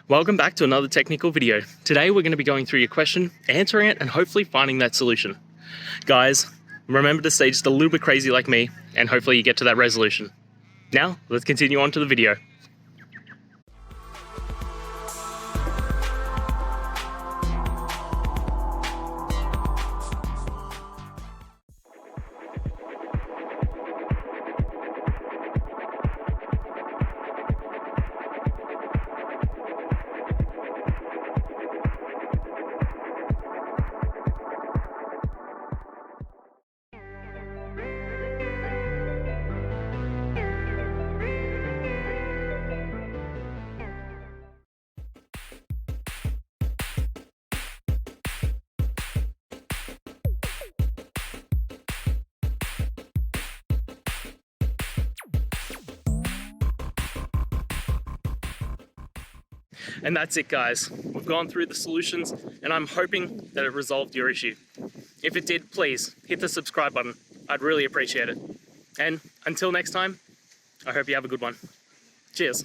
Welcome back to another technical video. Today we're going to be going through your question, answering it, and hopefully finding that solution. Guys, remember to stay just a little bit crazy like me, and hopefully you get to that resolution. Now, let's continue on to the video. And that's it, guys. We've gone through the solutions and I'm hoping that it resolved your issue. If it did, please hit the subscribe button. I'd really appreciate it. And until next time, I hope you have a good one. Cheers.